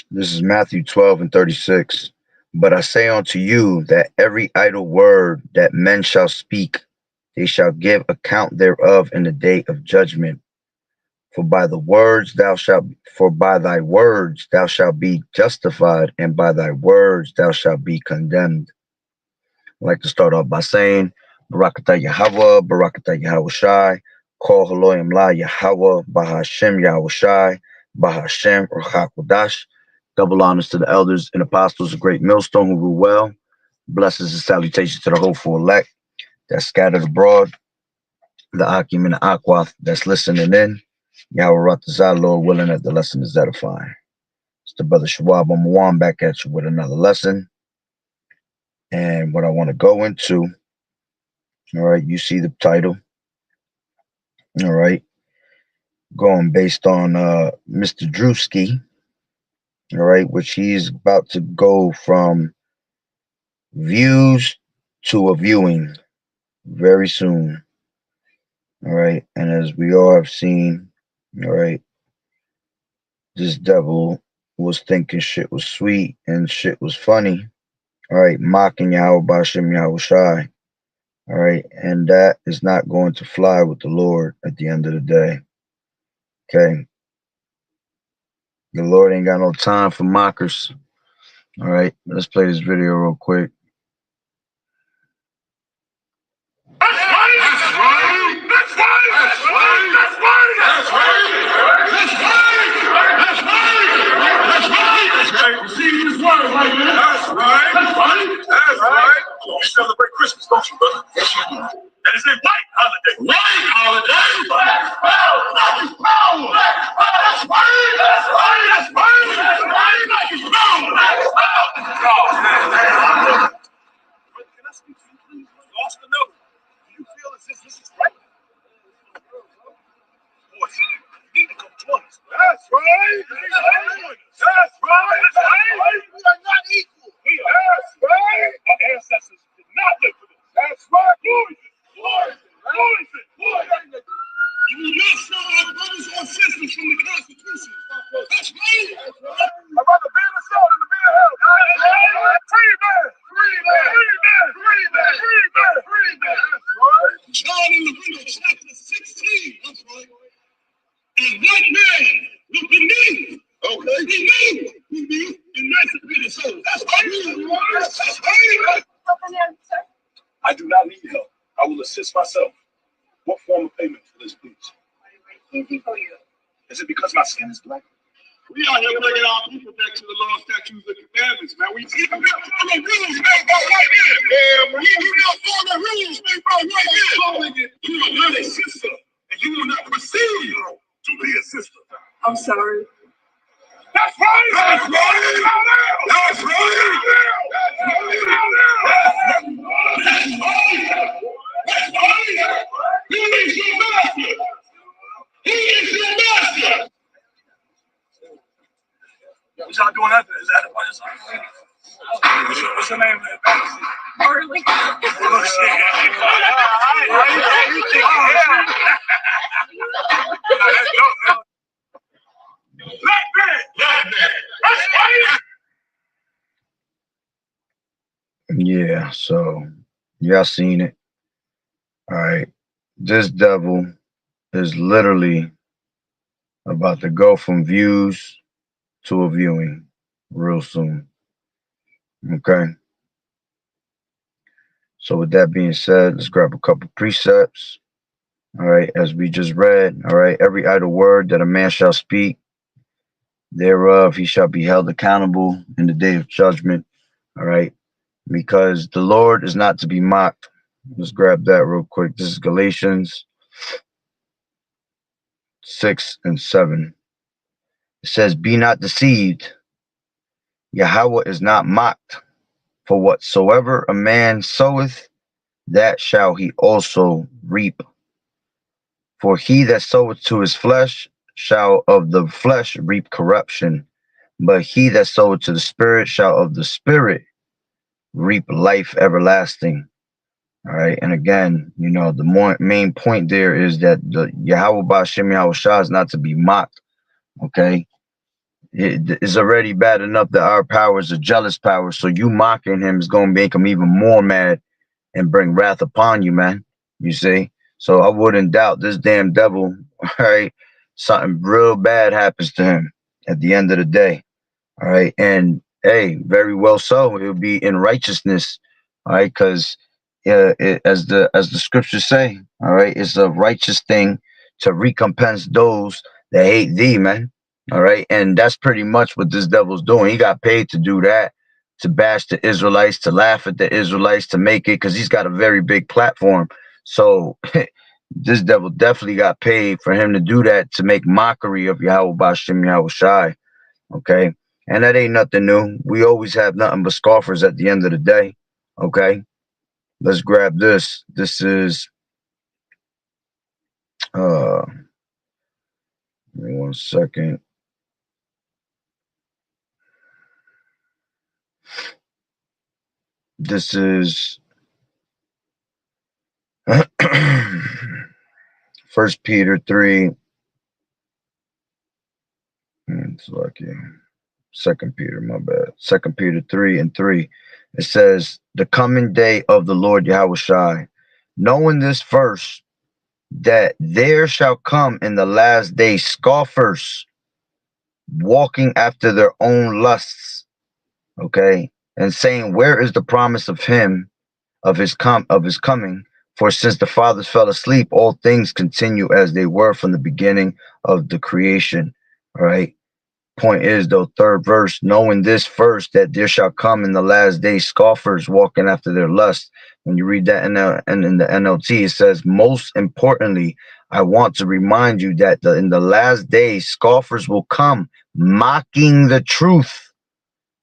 This is Matthew 12 and 36. But I say unto you that every idle word that men shall speak, they shall give account thereof in the day of judgment. For by the words thou shalt, for by thy words thou shalt be justified, and by thy words thou shalt be condemned. I'd like to start off by saying, Barakatah Yahweh, Barakatah Yahweh Shai, Kol Haloyim La Yahweh, Bahashem Yahweh Shai, Bahashem Ruchakodash. Double honors to the elders and apostles of Great Millstone who rule well. Blessings and salutations to the hopeful elect that's scattered abroad, the Akim and the Aquath that's listening in. Yahweh Ratazah, Lord willing that the lesson is edifying. It's the brother Shawab Amawan back at you with another lesson. And what I want to go into, all right, you see the title, all right, going based on Mr. Druski, all right, which he's about to go from views to a viewing very soon, all right. And as we all have seen, all right, this devil was thinking shit was sweet and shit was funny, all right, mocking Yahweh Bashem Yahweh Shai, all right, and that is not going to fly with the Lord at the end of the day, okay. The Lord ain't got no time for mockers. All right, let's play this video real quick. That's right! That's right! That's right! That's right! That's right! That's right! That's right! That's right! That's right! That's right! Receive this word right here. That's right! That's right! That's right! You celebrate Christmas, don't you, brother? Yes, you do. And it's a white holiday. White holiday? Black power! Black power! That's right! That's right! That's right! That's right! Black is power! Black power! Can I speak to you, please? Lost another. Do you feel as if this is right? Boy, you need to come join us. That's right. That's right. That's right. We are not equal. That's right. Our ancestors did not live for this. That's right. Poison. You will not sell our brothers or sisters from the Constitution. That's right. I'd rather be in the sword than to be in hell. Free man. Free man. Free man. Free man. Free man. Free man. That's right. John in the window, chapter 16. That's right. And one man looked at me. Okay. He knew. Emancipated souls. That's right. That's right. I do not need help. I will assist myself. What form of payment for this, please? Easy for you. Is it because my skin is black? We out here bringing our people back to the law, statutes, and commandments, man. We do not follow rules made by white men. Yeah, we do not follow rules made by white men. You are not a sister, and you will not perceive to be a sister. I'm sorry. That's right. That's right. That's right. That's right. He is your master. He is your master. What y'all doing after? Is that a part of something? What's your name? Marley. Oh, shit. Black man. That's right. Yeah, so y'all seen it. All right. This devil is literally about to go from views to a viewing real soon. Okay. So with that being said, let's grab a couple precepts. All right, as we just read, all right, every idle word that a man shall speak, thereof he shall be held accountable in the day of judgment. All right, because the Lord is not to be mocked. Let's grab that real quick. This is Galatians 6 and 7. It says, be not deceived. Yahweh is not mocked. For whatsoever a man soweth, that shall he also reap. For he that soweth to his flesh shall of the flesh reap corruption, but he that soweth to the Spirit shall of the Spirit reap life everlasting. All right, and again, you know, the main point there is that the Yahweh Ba'ashem Yahweh Shah is not to be mocked. Okay, It is already bad enough that our power is a jealous power. So you mocking him is going to make him even more mad and bring wrath upon you, man. You see? So I wouldn't doubt this damn devil, right? Something real bad happens to him at the end of the day. All right. And hey, very well so. It will be in righteousness. All right. Because as the scriptures say, all right, it's a righteous thing to recompense those that hate thee, man. All right. And that's pretty much what this devil's doing. He got paid to do that, to bash the Israelites, to laugh at the Israelites, to make it, because he's got a very big platform. So this devil definitely got paid for him to do that, to make mockery of Yahweh Bashem Yahweh Shai. Okay. And that ain't nothing new. We always have nothing but scoffers at the end of the day. Okay. Let's grab this. This is give me 1 second. This is First Peter 3. It's lucky. Second Peter, my bad. Second Peter 3:3. It says, the coming day of the Lord Yahweh Shai, knowing this first, that there shall come in the last day scoffers, walking after their own lusts, okay, and saying, where is the promise of him, of his coming? For since the fathers fell asleep, all things continue as they were from the beginning of the creation. All right. Point is, though, third verse, knowing this first, that there shall come in the last days scoffers walking after their lust. When you read that in the NLT, it says, most importantly, I want to remind you that in the last days scoffers will come, mocking the truth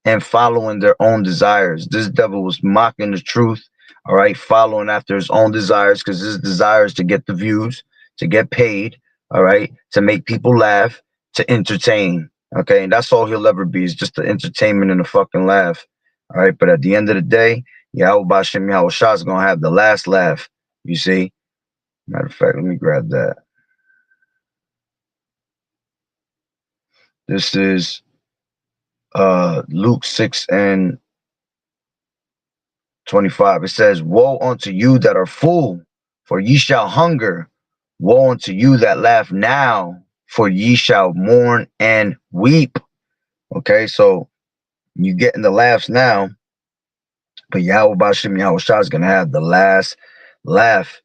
and following their own desires. This devil was mocking the truth, all right, following after his own desires, because his desire is to get the views, to get paid, all right, to make people laugh, to entertain. Okay, and that's all he'll ever be, is just the entertainment and the fucking laugh. All right, but at the end of the day, Yahweh Bashem Yahweh Shah is gonna have the last laugh. You see? Matter of fact, let me grab that. This is Luke 6:25. It says, woe unto you that are full, for ye shall hunger. Woe unto you that laugh now, for ye shall mourn and weep. Okay, so you getting the laughs now, but Yahweh Bashem Yahweh Shah is gonna have the last laugh.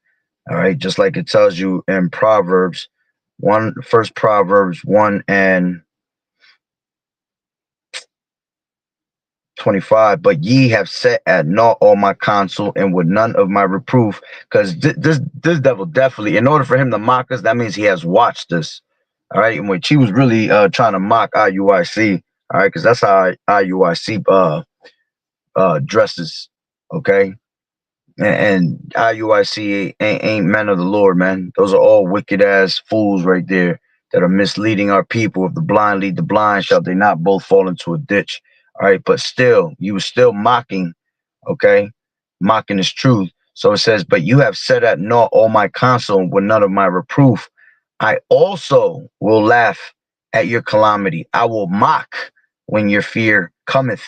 All right, just like it tells you in Proverbs 1, first Proverbs 1:25. But ye have set at naught all my counsel, and with none of my reproof. Because this devil definitely, in order for him to mock us, that means he has watched us. All right, in which he was really trying to mock IUIC. All right, because that's how IUIC dresses. Okay. And IUIC ain't men of the Lord, man. Those are all wicked ass fools right there that are misleading our people. If the blind lead the blind, shall they not both fall into a ditch? All right, but still, you were still mocking, okay, mocking his truth. So it says, but you have set at naught all my counsel with none of my reproof. I also will laugh at your calamity. I will mock when your fear cometh.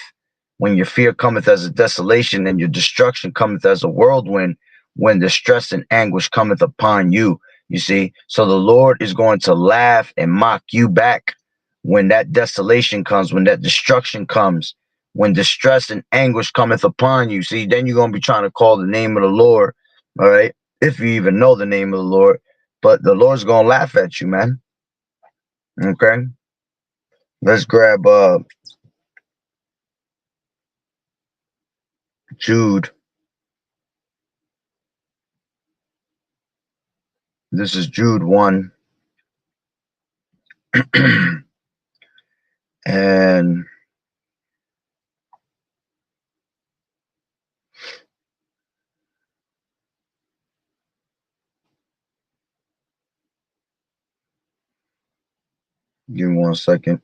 When your fear cometh as a desolation, and your destruction cometh as a whirlwind, when distress and anguish cometh upon you. You see, so the Lord is going to laugh and mock you back when that desolation comes, when that destruction comes, when distress and anguish cometh upon you. See, then you're going to be trying to call the name of the Lord, all right, if you even know the name of the Lord, but the Lord's going to laugh at you, man. Okay, let's grab Jude. This is Jude 1. And give me 1 second.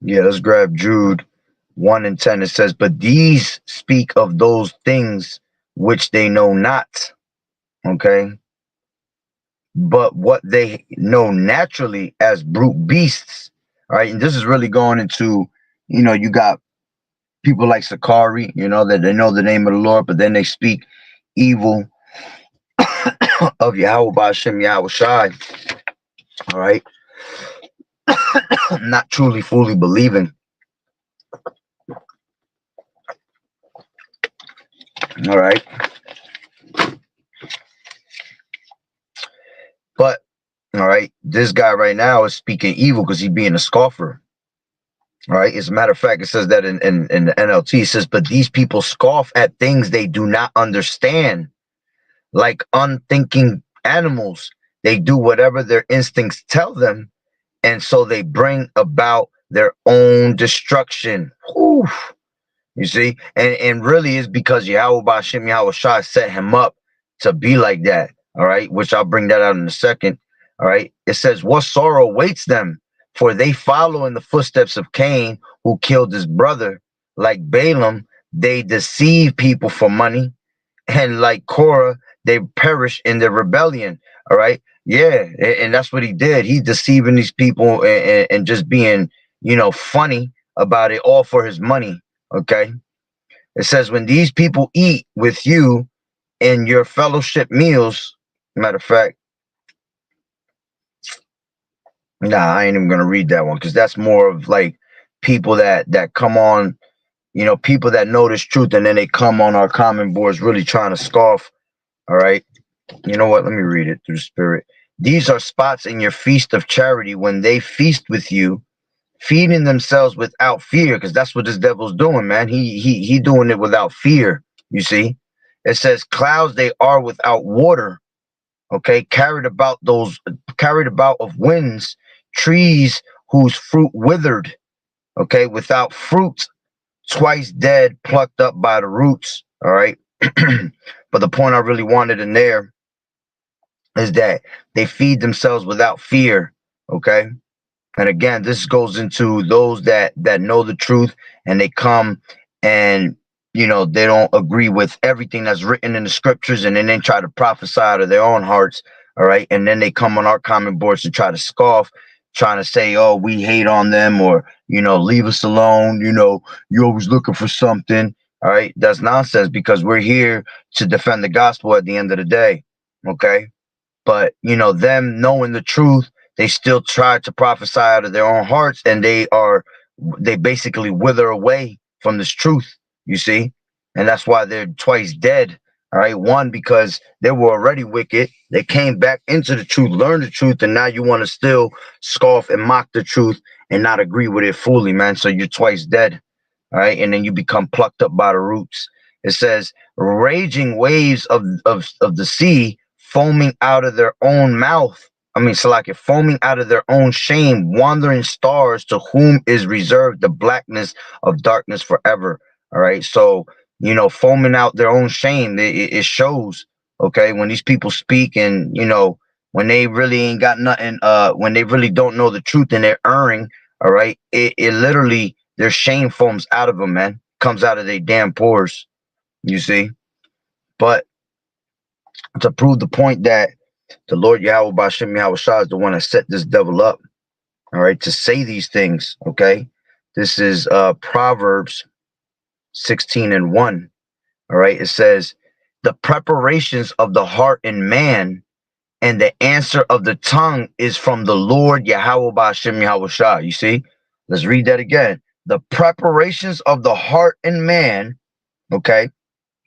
Yeah, let's grab Jude 1:10. It says, but these speak of those things which they know not, Okay, but what they know naturally as brute beasts. All right, and this is really going into, you got people like Sakari, that they know the name of the Lord, but then they speak evil of Yahweh Bashem Yahweh Shai. All right, not truly fully believing. All right, but all right, this guy right now is speaking evil because he's being a scoffer. All right, as a matter of fact, it says that in the NLT, it says, but these people scoff at things they do not understand, like unthinking animals. They do whatever their instincts tell them, and so they bring about their own destruction. Whew. You see, and really is because Yahweh Bashem Yahweh Shai set him up to be like that. All right, which I'll bring that out in a second. All right, it says, "What sorrow awaits them, for they follow in the footsteps of Cain, who killed his brother. Like Balaam, they deceive people for money, and like Korah, they perish in their rebellion." All right, yeah, and that's what he did. He's deceiving these people and just being, funny about it, all for his money. Okay, it says, when these people eat with you in your fellowship meals. Matter of fact, nah, I ain't even gonna read that one because that's more of like people that come on, people that know this truth, and then they come on our comment boards really trying to scoff. All right. You know what? Let me read it through the spirit. These are spots in your feast of charity when they feast with you, feeding themselves without fear, because that's what this devil's doing, man. He doing it without fear. You see, it says clouds they are without water. Okay, carried about of winds, trees whose fruit withered. Okay, without fruit, twice dead, plucked up by the roots. All right, but the point I really wanted in there is that they feed themselves without fear. Okay, and again, this goes into those that know the truth, and they come and they don't agree with everything that's written in the scriptures, and then they try to prophesy out of their own hearts. All right, and then they come on our comment boards to try to scoff, trying to say, oh, we hate on them, or leave us alone. You always looking for something. All right, that's nonsense because we're here to defend the gospel at the end of the day. Okay, but them knowing the truth, they still try to prophesy out of their own hearts, and they basically wither away from this truth, you see. And that's why they're twice dead. All right, one, because they were already wicked, they came back into the truth, learned the truth, and now you want to still scoff and mock the truth and not agree with it fully, man. So you're twice dead. All right, and then you become plucked up by the roots. It says raging waves of the sea, foaming out of their own mouth. I mean, so like it foaming out of their own shame, wandering stars to whom is reserved the blackness of darkness forever. All right. So, foaming out their own shame, it shows, okay, when these people speak and, when they really ain't got nothing, when they really don't know the truth and they're erring, all right, it literally, their shame foams out of them, man, comes out of their damn pores, you see. But to prove the point that the Lord Yahweh Bashem Yahweh Shah is the one that set this devil up, all right, to say these things, okay? This is Proverbs 16 and 1, all right? It says, the preparations of the heart in man and the answer of the tongue is from the Lord Yahweh Bashem Yahweh Shah. You see? Let's read that again. The preparations of the heart in man, okay?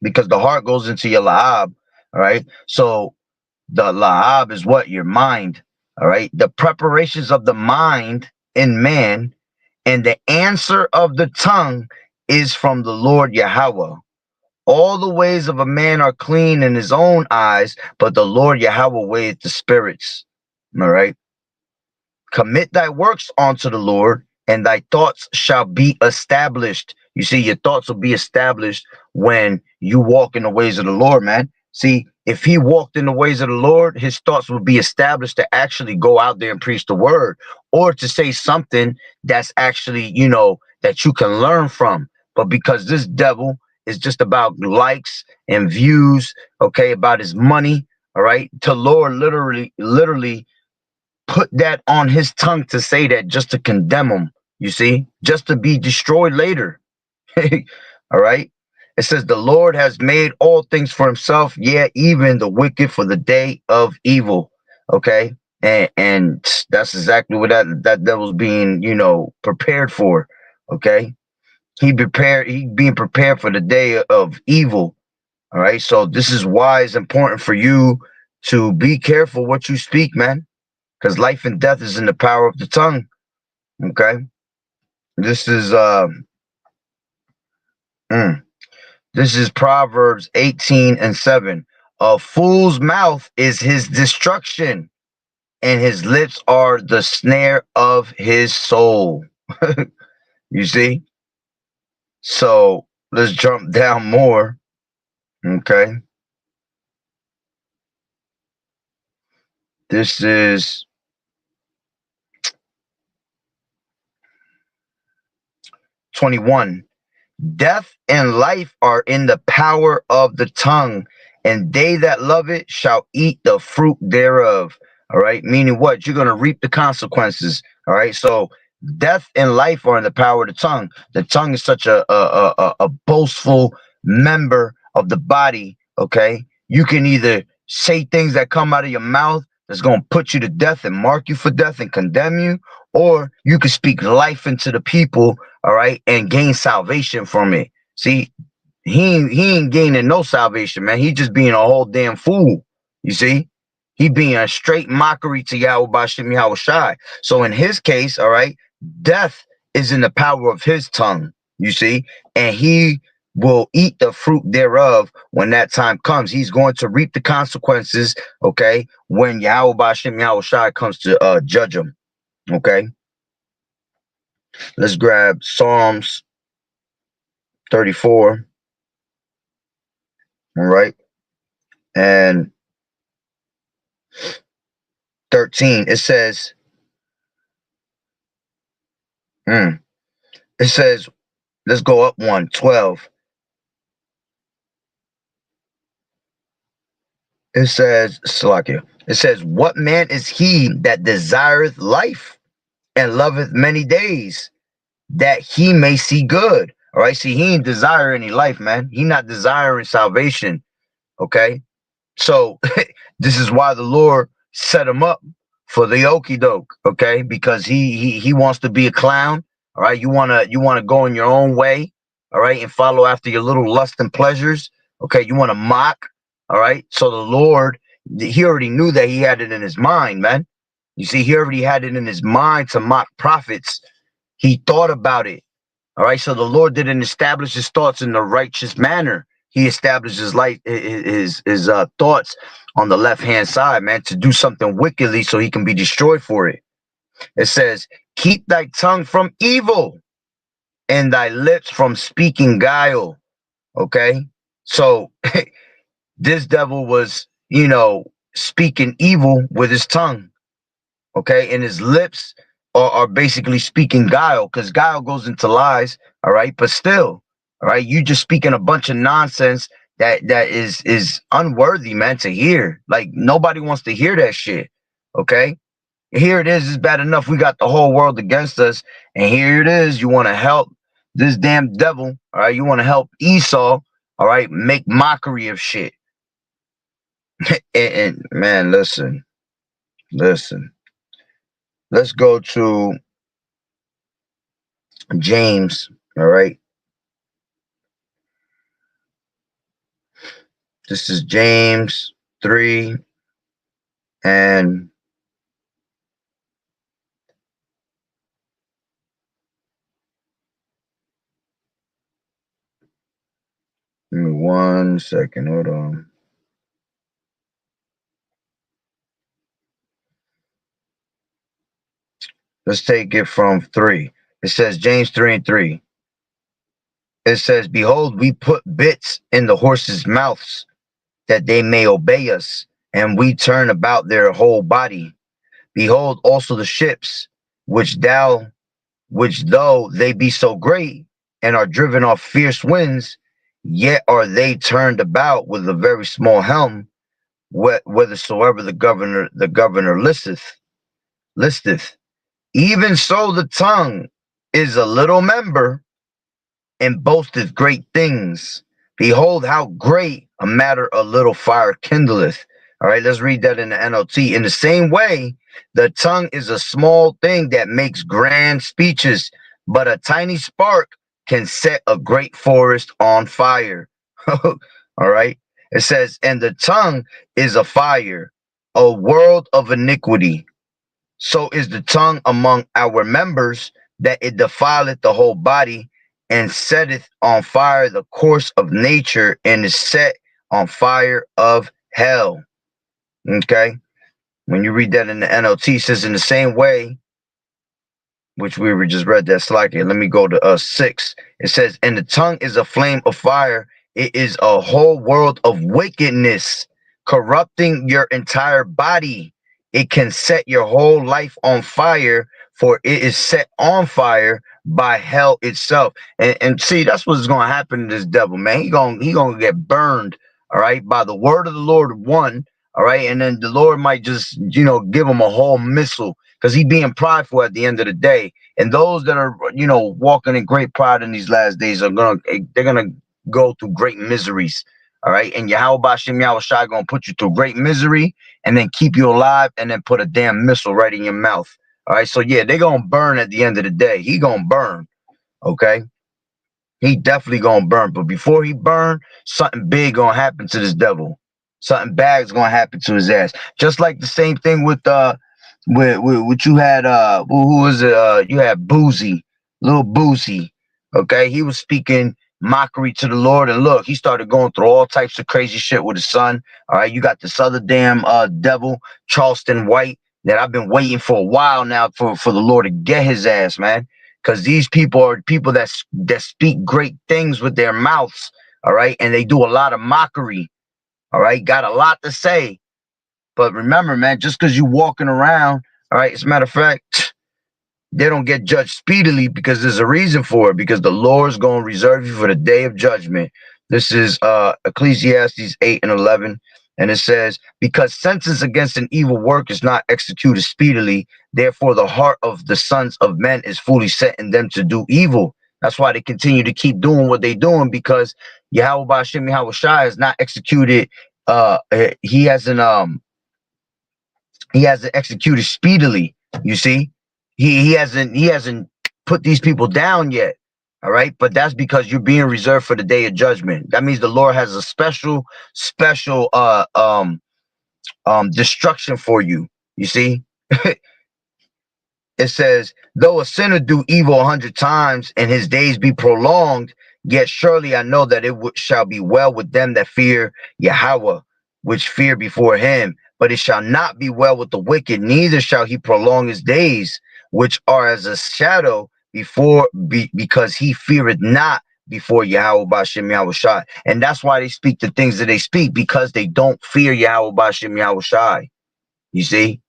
Because the heart goes into your lahab, all right? So the lahab is what? Your mind. All right. The preparations of the mind in man and the answer of the tongue is from the Lord Yahweh. All the ways of a man are clean in his own eyes, but the Lord Yahweh weigheth the spirits. All right. Commit thy works unto the Lord, and thy thoughts shall be established. You see, your thoughts will be established when you walk in the ways of the Lord, man. See, if he walked in the ways of the Lord, his thoughts would be established to actually go out there and preach the word, or to say something that's actually, that you can learn from. But because this devil is just about likes and views, okay, about his money, All right. The Lord literally put that on his tongue to say that just to condemn him, you see, just to be destroyed later. All right. It says the Lord has made all things for himself, yeah, even the wicked for the day of evil. Okay. And that's exactly what that was being, prepared for. Okay. He being prepared for the day of evil. All right. So this is why it's important for you to be careful what you speak, man, because life and death is in the power of the tongue. Okay. This is mm, this is Proverbs 18:7. A fool's mouth is his destruction, and his lips are the snare of his soul. You see? So let's jump down more. Okay. This is 21. Death and life are in the power of the tongue, and they that love it shall eat the fruit thereof. All right, meaning what? You're going to reap the consequences. All right, so death and life are in the power of the tongue. The tongue is such a boastful member of the body. Okay, you can either say things that come out of your mouth that's going to put you to death and mark you for death and condemn you, or you can speak life into the people, all right, and gain salvation from it. See, he ain't gaining no salvation, man. He just being a whole damn fool. You see, he being a straight mockery to Yahweh Bashim Yahweh Shai. So in his case, all right, death is in the power of his tongue. You see, and he will eat the fruit thereof when that time comes. He's going to reap the consequences. Okay, when Yahweh Bashim Yahweh Shai comes to judge him. Okay, let's grab Psalms 34. All right. And 13, it says, mm, it says, let's go up one, 12. It says, Salakia, it says, what man is he that desireth life and loveth many days, that he may see good? All right. See, he ain't desire any life, man. He not desiring salvation. Okay. So this is why the Lord set him up for the okie doke, okay? Because he wants to be a clown. All right, you wanna go in your own way, all right, and follow after your little lust and pleasures. Okay, you want to mock, all right. So the Lord, he already knew that he had it in his mind, man. You see, he already had it in his mind to mock prophets. He thought about it. All right, so the Lord didn't establish his thoughts in the righteous manner. He established his life, his thoughts on the left hand side, man, to do something wickedly, so he can be destroyed for it. It says, "Keep thy tongue from evil, and thy lips from speaking guile." Okay, so this devil was, speaking evil with his tongue. Okay, and his lips are basically speaking guile, because guile goes into lies. All right, but still, all right, you just speaking a bunch of nonsense that is unworthy, man, to hear. Like, nobody wants to hear that shit. Okay, here it is. It's bad enough we got the whole world against us, and here it is, you want to help this damn devil. All right, you want to help Esau, all right, make mockery of shit. And man, listen, let's go to James. All right. This is James 3 and give me 1 second. Hold on. Let's take it from 3. It says James 3:3. It says, "Behold, we put bits in the horses' mouths that they may obey us, and we turn about their whole body. Behold also the ships, which though they be so great and are driven off fierce winds, yet are they turned about with a very small helm, whithersoever the governor listeth. Even so the tongue is a little member, and boasteth great things. Behold, how great a matter a little fire kindleth. All right, let's read that in the NLT. In the same way, the tongue is a small thing that makes grand speeches, but a tiny spark can set a great forest on fire. All right, it says, and the tongue is a fire, a world of iniquity. So is the tongue among our members, that it defileth the whole body, and setteth on fire the course of nature, and is set on fire of hell. Okay? When you read that in the NLT, it says in the same way, which we were just read that slightly. Let me go to 6. It says, and the tongue is a flame of fire. It is a whole world of wickedness, corrupting your entire body. It can set your whole life on fire, for it is set on fire by hell itself. And see, that's what's going to happen to this devil, man. He gonna get burned, all right, by the word of the Lord, one, all right, and then the Lord might just, give him a whole missile, because he being prideful at the end of the day. And those that are, walking in great pride in these last days they're gonna go through great miseries. All right. And Yahweh Bashem Yahweh Shai gonna put you through great misery, and then keep you alive, and then put a damn missile right in your mouth. All right. So yeah, they're gonna burn at the end of the day. He gonna burn. Okay. He definitely gonna burn. But before he burn, something big gonna happen to this devil. Something bad is gonna happen to his ass. Just like the same thing with what you had, who was it? You had Boozy, little Boozy. Okay, he was speaking mockery to the Lord, and look, he started going through all types of crazy shit with his son. All right, you got this other damn devil, Charleston White, that I've been waiting for a while now for the Lord to get his ass, man. Because these people are people that speak great things with their mouths, all right, and they do a lot of mockery, all right, got a lot to say. But remember, man, just because you walking around, all right, as a matter of fact, they don't get judged speedily, because there's a reason for it, because the Lord's going to reserve you for the day of judgment. This is Ecclesiastes 8 and 11. And it says, because sentence against an evil work is not executed speedily, therefore the heart of the sons of men is fully set in them to do evil. That's why they continue to keep doing what they're doing, because Yahweh Ba'ashem Yahweh Shai is not executed. He hasn't executed speedily. You see, he hasn't put these people down yet. All right, but that's because you're being reserved for the day of judgment. That means the Lord has a special destruction for you. You see, it says, though a sinner do evil 100 times, and his days be prolonged, yet surely I know that it shall be well with them that fear Yahweh, which fear before him. But it shall not be well with the wicked, neither shall he prolong his days, which are as a shadow because he feareth not before Yahweh Bashem Yahweh Shai. And that's why they speak the things that they speak, because they don't fear Yahweh Bashem Yahweh Shai. You see?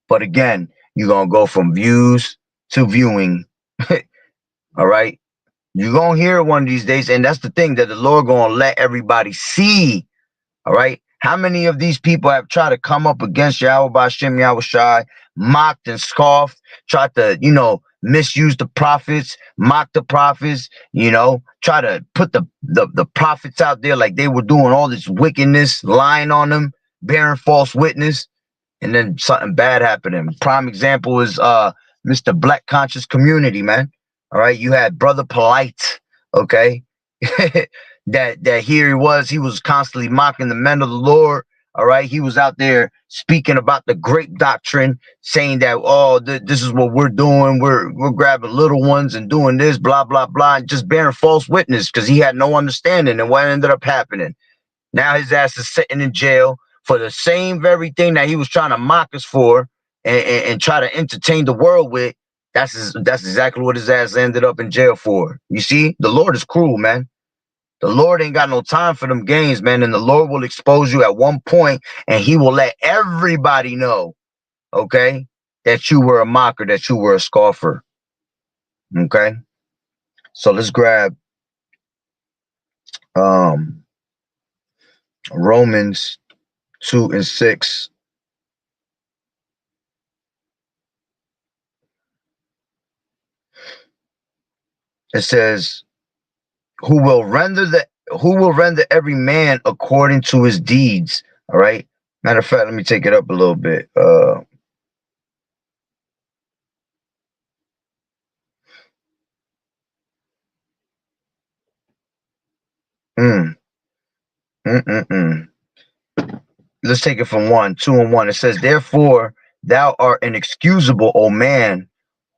But again, you're going to go from views to viewing. All right. You're going to hear it one of these days. And that's the thing, that the Lord going to let everybody see. All right. How many of these people have tried to come up against Yahweh Bashem Yahweh Shai, mocked and scoffed, tried to, misuse the prophets, mock the prophets, try to put the prophets out there like they were doing all this wickedness, lying on them, bearing false witness, and then something bad happening. Prime example is Mr. Black Conscious Community, man. All right, you had Brother Polite, okay, that here he was constantly mocking the men of the Lord. All right, he was out there speaking about the grape doctrine, saying that, oh, this is what we're doing. We're grabbing little ones and doing this, blah blah blah, and just bearing false witness, because he had no understanding. And what ended up happening? Now his ass is sitting in jail for the same very thing that he was trying to mock us for, and try to entertain the world with. That's exactly what his ass ended up in jail for. You see, the Lord is cruel, man. The Lord ain't got no time for them games, man. And the Lord will expose you at one point, and he will let everybody know, okay, that you were a mocker, that you were a scoffer. Okay. So let's grab um Romans 2 and 6. It says, who will render every man according to his deeds. All right. Matter of fact, let me take it up a little bit. Mm, mm, mm, mm. Let's take it from 2 and 1. It says, therefore, thou art inexcusable, O man,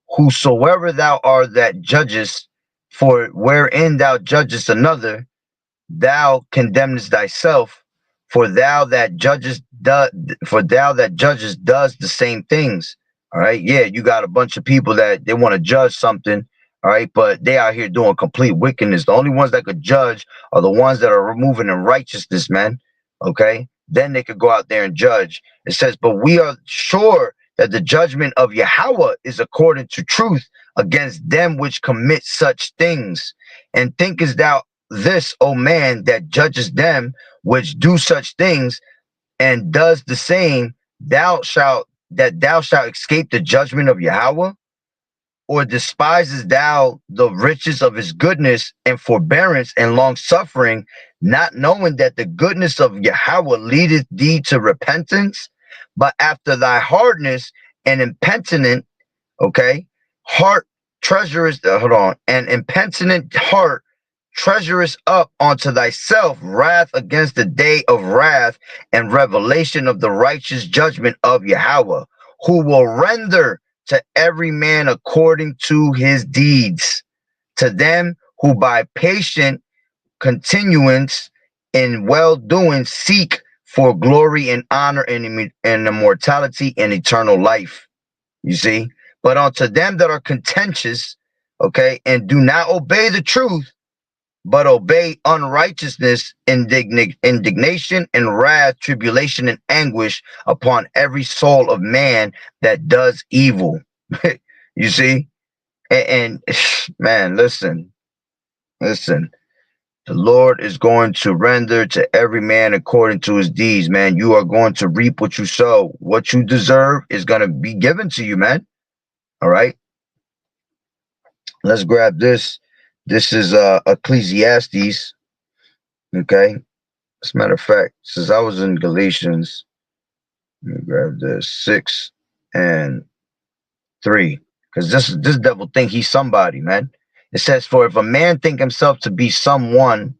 whosoever thou art that judgest, for wherein thou judgest another, thou condemnest thyself, for thou that judgest does the same things. All right. Yeah, you got a bunch of people that they want to judge something. All right, but they out here doing complete wickedness. The only ones that could judge are the ones that are moving in righteousness, man. Okay. Then they could go out there and judge. It says, but we are sure that the judgment of Yahweh is according to truth against them which commit such things. And thinkest thou this, O man, that judges them which do such things, and does the same, thou shalt escape the judgment of Yahweh? Or despises thou the riches of his goodness and forbearance and long suffering, not knowing that the goodness of Yahweh leadeth thee to repentance? But after thy hardness and impenitent, okay, heart treasurest, hold on, an impenitent heart treasurest up unto thyself wrath against the day of wrath and revelation of the righteous judgment of Yahweh, who will render to every man according to his deeds, to them who by patient continuance in well doing seek for glory and honor and immortality and eternal life. You see, but unto them that are contentious, okay, and do not obey the truth, but obey unrighteousness, indignation and wrath, tribulation and anguish upon every soul of man that does evil. You see, and man, listen. The Lord is going to render to every man according to his deeds, man. You are going to reap what you sow. What you deserve is going to be given to you, man. All right. Let's grab this. This is Ecclesiastes. Okay. As a matter of fact, since I was in Galatians, let me grab this 6 and 3. Because this devil think he's somebody, man. It says, for if a man think himself to be something,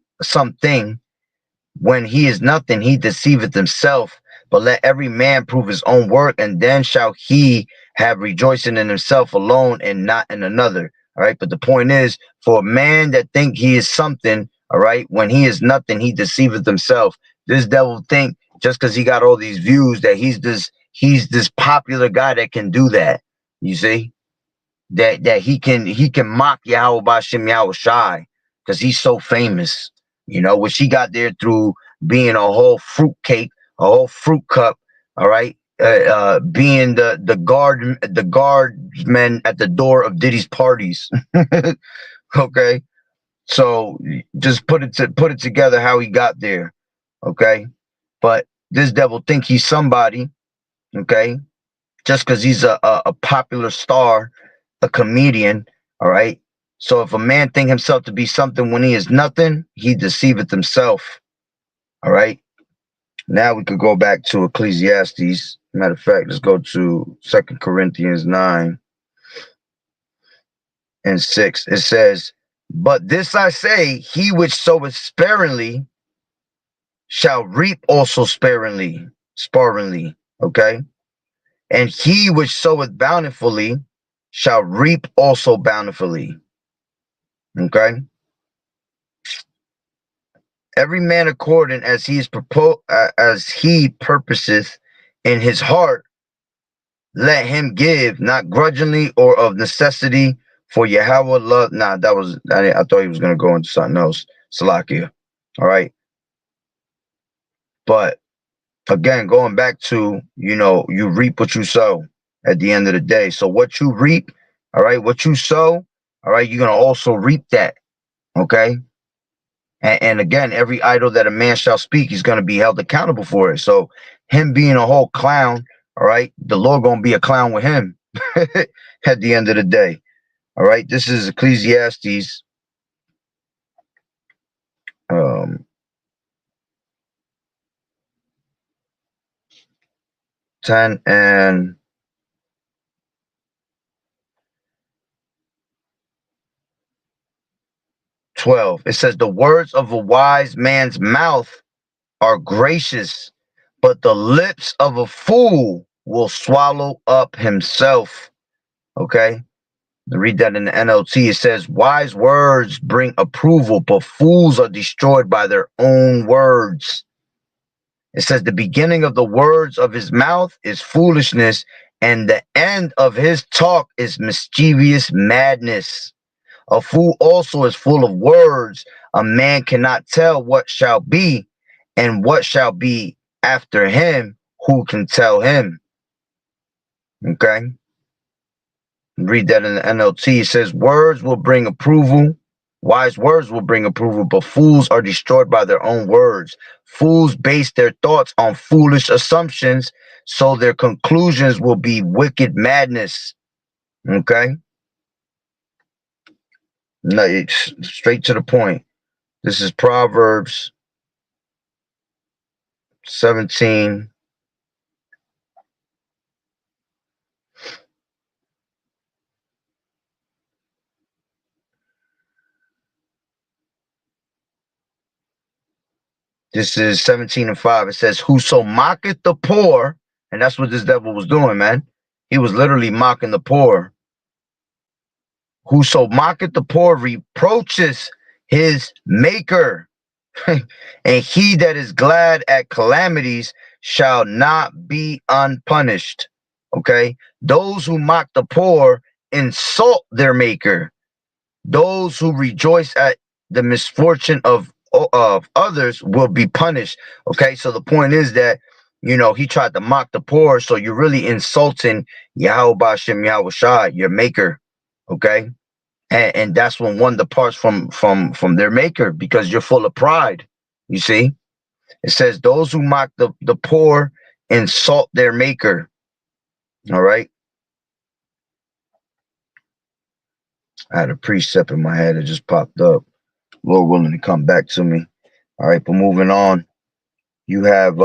when he is nothing, he deceiveth himself. But let every man prove his own work, and then shall he have rejoicing in himself alone and not in another. All right. But the point is, for a man that think he is something, all right, when he is nothing, he deceiveth himself. This devil think just because he got all these views that he's this popular guy that can do that. You see? That he can mock Yahweh Bashem Yahweh Shai because he's so famous, which he got there through being a whole fruit cake, a whole fruit cup, all right, being the guardsman at the door of Diddy's parties. Okay, so just put it together how he got there, okay, but this devil think he's somebody, okay, just because he's a popular star, a comedian. All right. So if a man think himself to be something when he is nothing, he deceiveth himself. All right. Now we could go back to Ecclesiastes. Matter of fact, let's go to 2 Corinthians 9 and 6. It says, but this I say, he which soweth sparingly shall reap also sparingly. Okay. And he which soweth bountifully shall reap also bountifully. Okay. Every man according as he purposeth in his heart, let him give, not grudgingly or of necessity, for Yahweh love. Nah, I thought he was gonna go into something else. Salakia. All right. But again, going back to, you reap what you sow at the end of the day. So what you reap, all right, what you sow, all right, you're gonna also reap that. Okay. And again, every idol that a man shall speak, he's going to be held accountable for it. So him being a whole clown, all right, the Lord going to be a clown with him at the end of the day. All right, this is Ecclesiastes um, 10 and 12. It says, the words of a wise man's mouth are gracious, but the lips of a fool will swallow up himself. Okay? Read that in the NLT. It says, wise words bring approval, but fools are destroyed by their own words. It says, the beginning of the words of his mouth is foolishness, and the end of his talk is mischievous madness. A fool also is full of words. A man cannot tell what shall be, and what shall be after him. Who can tell him? Okay. Read that in the NLT. It says, words will bring approval. Wise words will bring approval, but fools are destroyed by their own words. Fools base their thoughts on foolish assumptions, so their conclusions will be wicked madness. Okay? No, it's straight to the point. This is Proverbs 17. This is 17 and 5. It says, whoso mocketh the poor, and that's what this devil was doing, man. He was literally mocking the poor. Whoso mocketh the poor reproaches his maker. And he that is glad at calamities shall not be unpunished. Okay? Those who mock the poor insult their maker. Those who rejoice at the misfortune of others will be punished. Okay, so the point is that he tried to mock the poor, so you're really insulting Yahweh Bashem Yahweh Shai, your maker. Okay, and that's when one departs from their maker, because you're full of pride. You see, it says those who mock the poor insult their maker. All right, I had a precept in my head that just popped up. Lord willing to come back to me. All right, but moving on, you have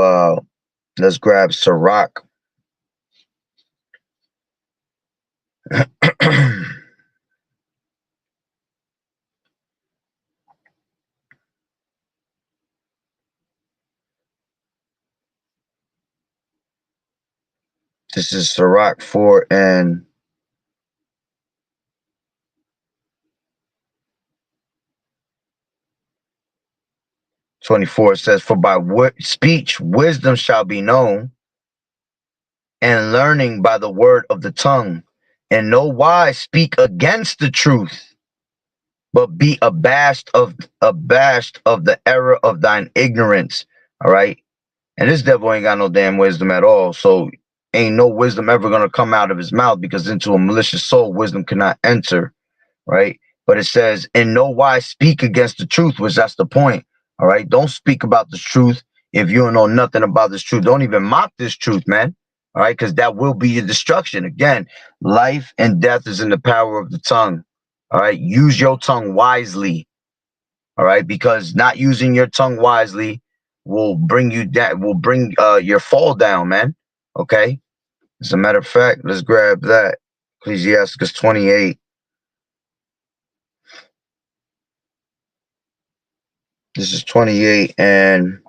let's grab Sirach. This is Sirach 4 and 24. It says, for by speech wisdom shall be known, and learning by the word of the tongue. And no wise speak against the truth, but be abashed of the error of thine ignorance. All right. And this devil ain't got no damn wisdom at all. So ain't no wisdom ever gonna come out of his mouth, because into a malicious soul wisdom cannot enter. Right. But it says, in no wise speak against the truth, which that's the point. All right. Don't speak about the truth if you don't know nothing about this truth. Don't even mock this truth, man. All right, because that will be your destruction. Again, life and death is in the power of the tongue. All right, use your tongue wisely. All right, because not using your tongue wisely will bring you down, will bring your fall down, man. Okay. As a matter of fact, let's grab that. Ecclesiasticus 28. This is 28 and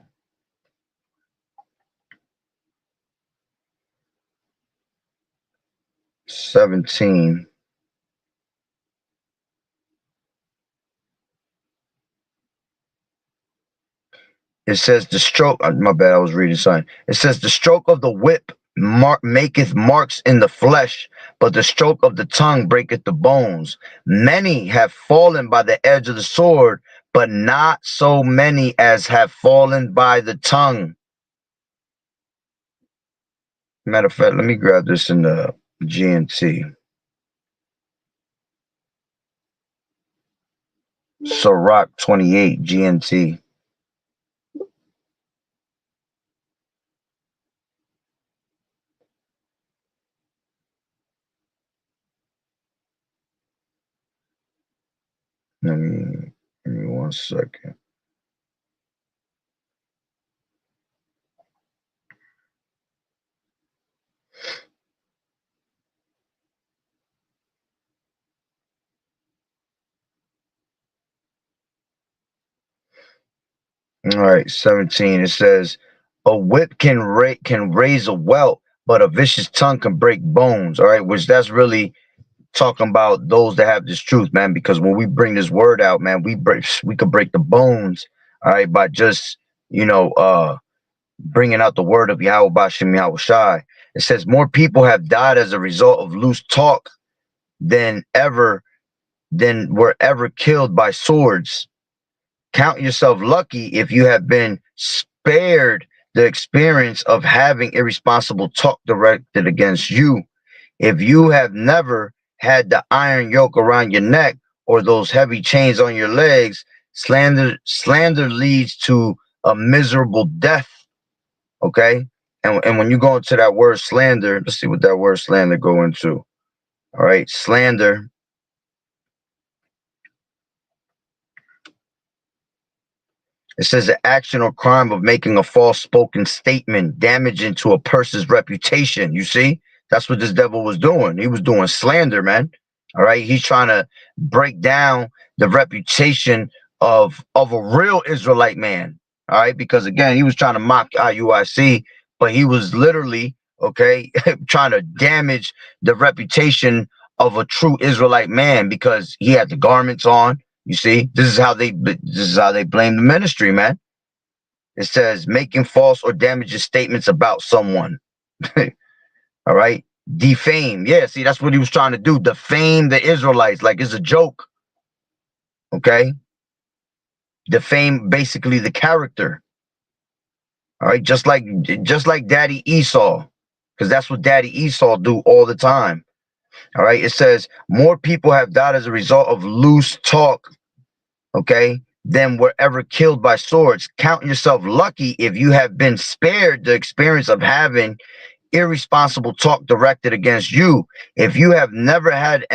17. It says the stroke, my bad, I was reading something. It says the stroke of the whip maketh marks in the flesh, but the stroke of the tongue breaketh the bones. Many have fallen by the edge of the sword, but not so many as have fallen by the tongue. Matter of fact, let me grab this in the GNT. Sirach 28 GNT. Give me 1 second. All right, 17. It says, "A whip can raise a welt, but a vicious tongue can break bones." All right, which that's really talking about those that have this truth, man. Because when we bring this word out, man, we could break the bones. All right, by just bringing out the word of Yahweh Bashim Yahweh Shai. It says more people have died as a result of loose talk than were ever killed by swords. Count yourself lucky if you have been spared the experience of having irresponsible talk directed against you. If you have never had the iron yoke around your neck or those heavy chains on your legs, slander leads to a miserable death. Okay? And when you go into that word slander, let's see what that word slander go into. All right, slander. It says the action or crime of making a false spoken statement damaging to a person's reputation. You see, that's what this devil was doing. He was doing slander, man. All right, he's trying to break down the reputation of a real Israelite man. All right, because again, he was trying to mock IUIC, but he was literally okay trying to damage the reputation of a true Israelite man because he had the garments on. You see, this is how they blame the ministry, man. It says making false or damaging statements about someone. All right, defame. Yeah, see, that's what he was trying to do. Defame the Israelites, like it's a joke. Okay, defame basically the character. All right, just like Daddy Esau, because that's what Daddy Esau do all the time. All right, it says more people have died as a result of loose talk, okay, than were ever killed by swords. Count yourself lucky if you have been spared the experience of having irresponsible talk directed against you. If you have never had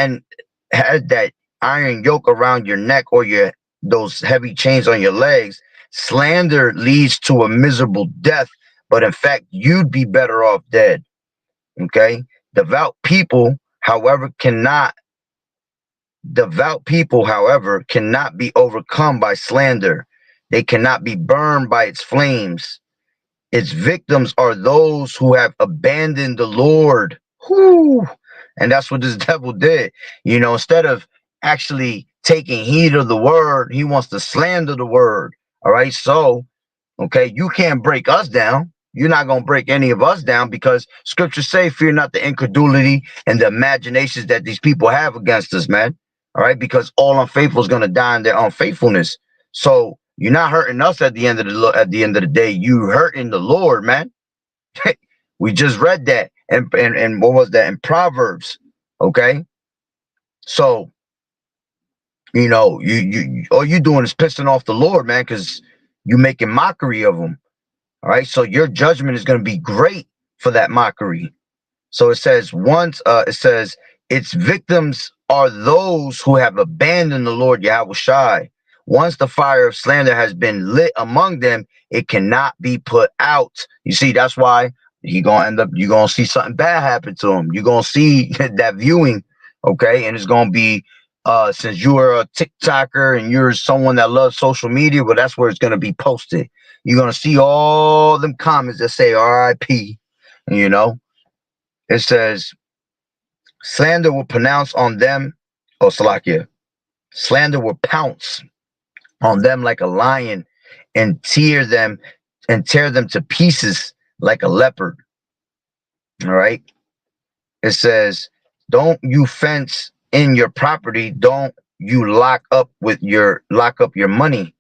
that iron yoke around your neck or your those heavy chains on your legs, slander leads to a miserable death. But in fact, you'd be better off dead. Okay, devout people, however, cannot Devout people, however, cannot be overcome by slander. They cannot be burned by its flames. Its victims are those who have abandoned the Lord. Whew. And that's what this devil did. Instead of actually taking heed of the word, he wants to slander the word. All right. So, okay, you can't break us down. You're not going to break any of us down because scriptures say, fear not the incredulity and the imaginations that these people have against us, man. All right, because all unfaithful is going to die in their unfaithfulness. So you're not hurting us at the end of the day. You hurting the Lord, man. We just read that, and what was that in Proverbs? Okay, so you all you doing is pissing off the Lord, man, because you making mockery of him. All right, so your judgment is going to be great for that mockery. So it says its victims are those who have abandoned the Lord Yahweh Shai. Once the fire of slander has been lit among them, it cannot be put out. You see, that's why you're gonna see something bad happen to him. You're gonna see that viewing, okay, and it's gonna be since you are a TikToker and you're someone that loves social media, well, that's where it's gonna be posted. You're gonna see all them comments that say RIP, you know. It says, slander will pronounce on them, oh, Salakia, slander will pounce on them like a lion and tear them to pieces like a leopard. All right. It says, don't you fence in your property, don't you lock up your money.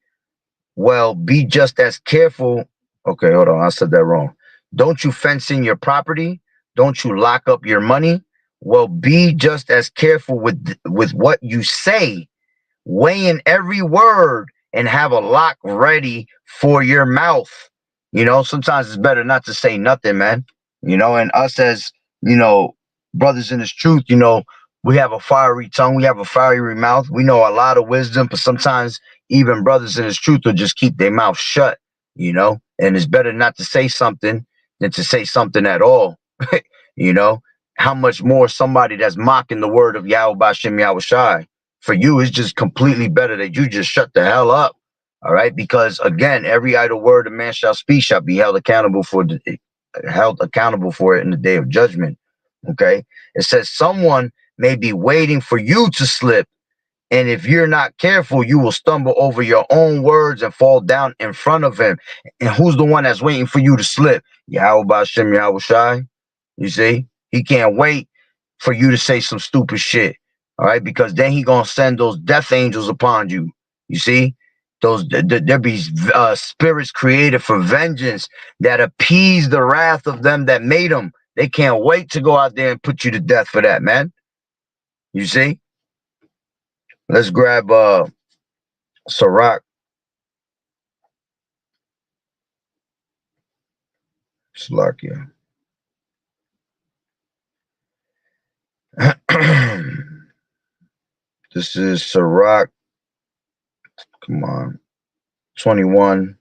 Well, be just as careful. Okay, hold on. I said that wrong. Don't you fence in your property? Don't you lock up your money? Well, be just as careful with what you say. weighing every word and have a lock ready for your mouth. Sometimes it's better not to say nothing, man. And us as, you know, brothers in this truth, we have a fiery tongue, we have a fiery mouth. We know a lot of wisdom, but sometimes even brothers in this truth will just keep their mouth shut, and it's better not to say something than to say something at all. you know, how much more somebody that's mocking the word of Yahweh Bashem Yahweh Shai. For you, it's just completely better that you just shut the hell up. All right. Because again, every idle word a man shall speak shall be held accountable for it in the day of judgment. Okay. It says someone may be waiting for you to slip. And if you're not careful, you will stumble over your own words and fall down in front of him. And who's the one that's waiting for you to slip? Yahweh Bashem Yahweh Shai. You see, he can't wait for you to say some stupid shit. All right, because then he gonna send those death angels upon you. You see, there be spirits created for vengeance that appease the wrath of them that made them. They can't wait to go out there and put you to death for that, man. You see, let's grab Sirach, Slakia. This is Sirach. Come on, 21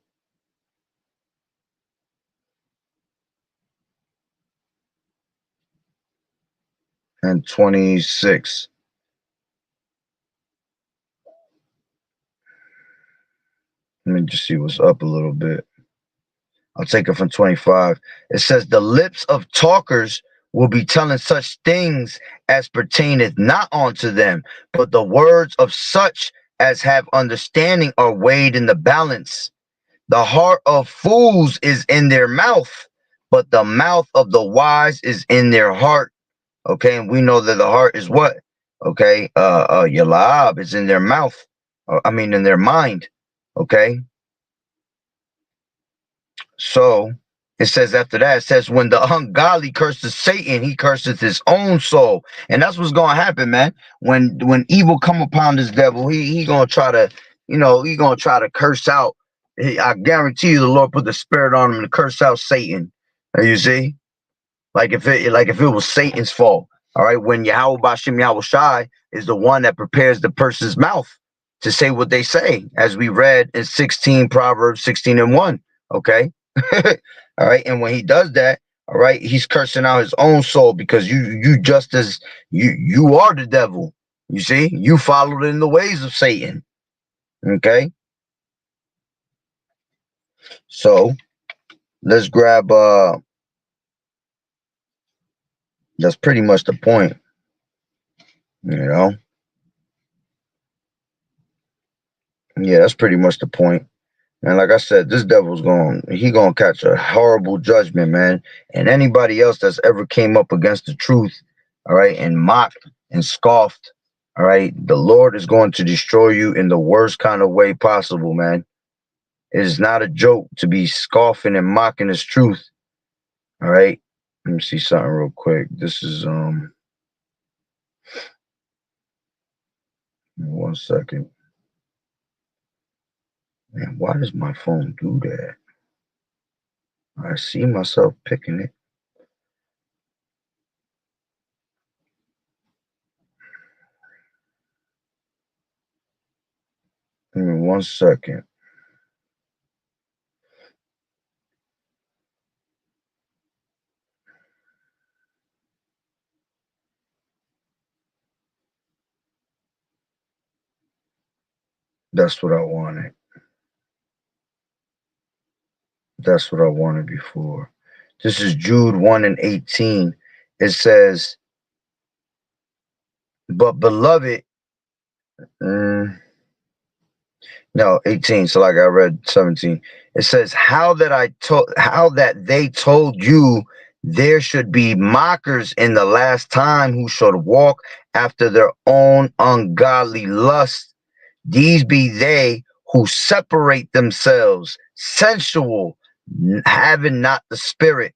and 26. Let me just see what's up a little bit. I'll take it from 25. It says, the lips of talkers will be telling such things as pertaineth not unto them, but the words of such as have understanding are weighed in the balance. The heart of fools is in their mouth, but the mouth of the wise is in their heart. Okay, and we know that the heart is what? Okay, Yalab is in their mouth. In their mind. Okay, so it says after that, it says, when the ungodly curses Satan, he curses his own soul. And that's what's gonna happen, man. When evil come upon this devil, he gonna try to, he gonna try to curse out. I guarantee you the Lord put the spirit on him to curse out Satan. You see? Like if it was Satan's fault. All right, when Yahweh Bashem Yahweh Shai is the one that prepares the person's mouth to say what they say, as we read in 16 Proverbs 16 and 1. Okay. All right, and when he does that, all right, he's cursing out his own soul, because you just as you are the devil. You see, you followed in the ways of Satan. Okay, so let's grab that's pretty much the point, you know. Yeah, that's pretty much the point. And like I said, this devil's gonna catch a horrible judgment, man. And anybody else that's ever came up against the truth, all right, and mocked and scoffed, all right, the Lord is going to destroy you in the worst kind of way possible, man. It is not a joke to be scoffing and mocking his truth. All right. Let me see something real quick. This is 1 second. Man, why does my phone do that? I see myself picking it. Give me 1 second. That's what I wanted. That's what I wanted before. This is Jude 1 and 18. It says, but beloved, mm, no, 18. So like I read 17. It says, how that they told you there should be mockers in the last time who should walk after their own ungodly lust. These be they who separate themselves, sensual, having not the spirit.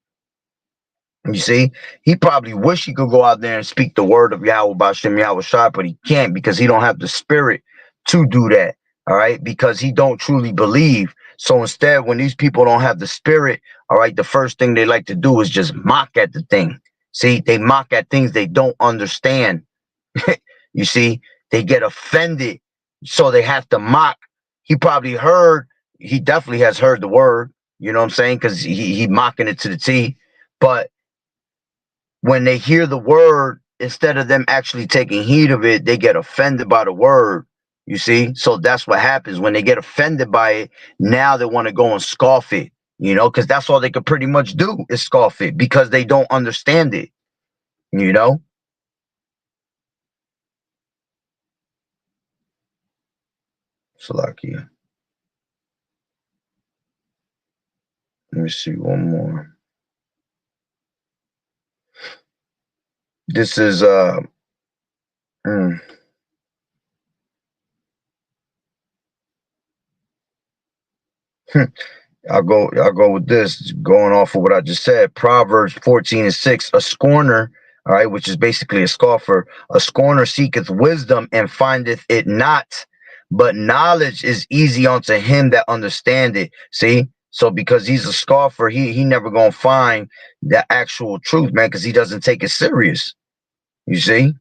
You see, he probably wish he could go out there and speak the word of Yahweh Bashem Yahweh Shai, but he can't, because he don't have the spirit to do that. All right, because he don't truly believe. So instead, when these people don't have the spirit, all right, the first thing they like to do is just mock at the thing. See, they mock at things they don't understand. You see, they get offended, so they have to mock. He probably heard, he definitely has heard the word, you know what I'm saying? Because he mocking it to the T. But when they hear the word, instead of them actually taking heed of it, they get offended by the word. You see? So that's what happens when they get offended by it. Now they want to go and scoff it, because that's all they could pretty much do is scoff it because they don't understand it, you know? Salakia. Let me see one more. This is mm, I'll go with this, going off of what I just said. Proverbs 14:6. A scorner, all right, which is basically a scoffer, a scorner seeketh wisdom and findeth it not, but knowledge is easy unto him that understand it. See? So because he's a scoffer, he never gonna find the actual truth, man, because he doesn't take it serious. You see?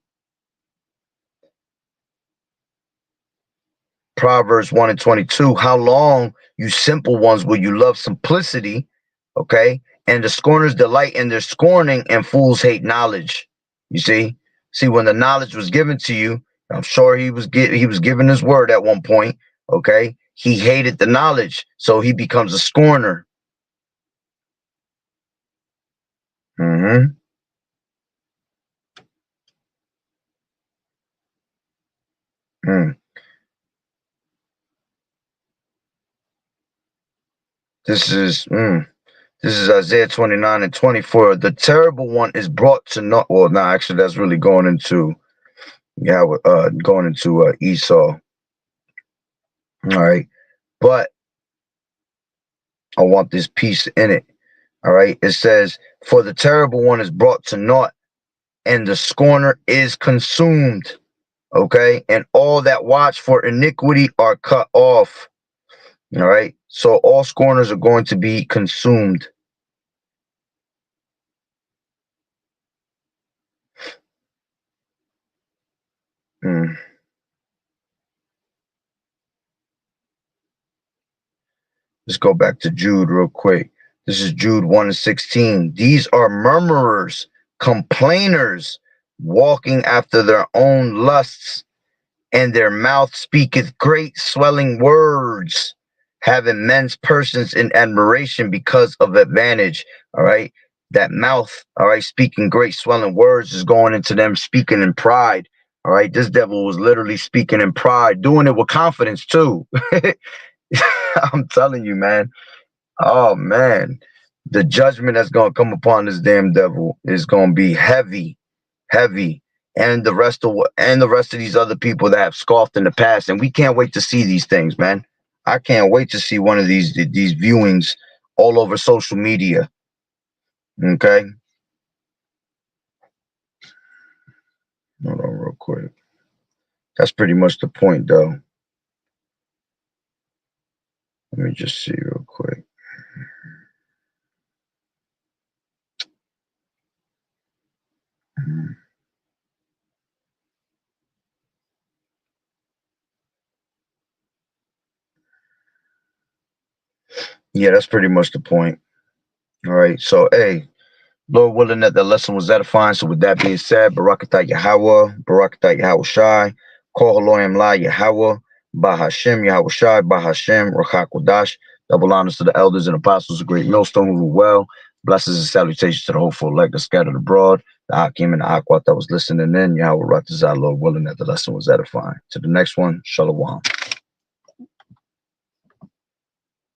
Proverbs 1:22. How long, you simple ones, will you love simplicity? Okay. And the scorners delight in their scorning, and fools hate knowledge. You see? See, when the knowledge was given to you, I'm sure he was given his word at one point. Okay. He hated the knowledge, so he becomes a scorner. Mm-hmm. Mm. This is this is Isaiah 29:24. The terrible one is brought to naught. Well, no, actually, that's really going into Esau. All right. But I want this piece in it. All right. It says, for the terrible one is brought to naught, and the scorner is consumed. Okay. And all that watch for iniquity are cut off. All right. So all scorners are going to be consumed. Mm. Let's go back to Jude real quick. This is Jude 1:16. These are murmurers, complainers, walking after their own lusts, and their mouth speaketh great swelling words, having men's persons in admiration because of advantage. All right. That mouth, all right, speaking great swelling words is going into them speaking in pride. All right. This devil was literally speaking in pride, doing it with confidence too. I'm telling you, man. Oh man. The judgment that's gonna come upon this damn devil is gonna be heavy, heavy, and the rest of these other people that have scoffed in the past. And we can't wait to see these things, man. I can't wait to see one of these viewings all over social media. Okay, hold on real quick. That's pretty much the point, though. Let me just see real quick. Yeah, that's pretty much the point. All right, so hey, Lord willing that the lesson was edifying. So with that being said, Barakatah Yahweh, Barakatah Yahweh Shai, Kol Haloim La Yahweh, Bahashem Yahweh Shai, Bahashem Rachak Wadash. Double honors to the elders and apostles of Great Millstone who rule well. Blessings and salutations to the hopeful elect that scattered abroad, the Hakim and the Akwat that was listening in. Yahweh Ratazah, Lord willing that the lesson was edifying. To the next one, Shalom.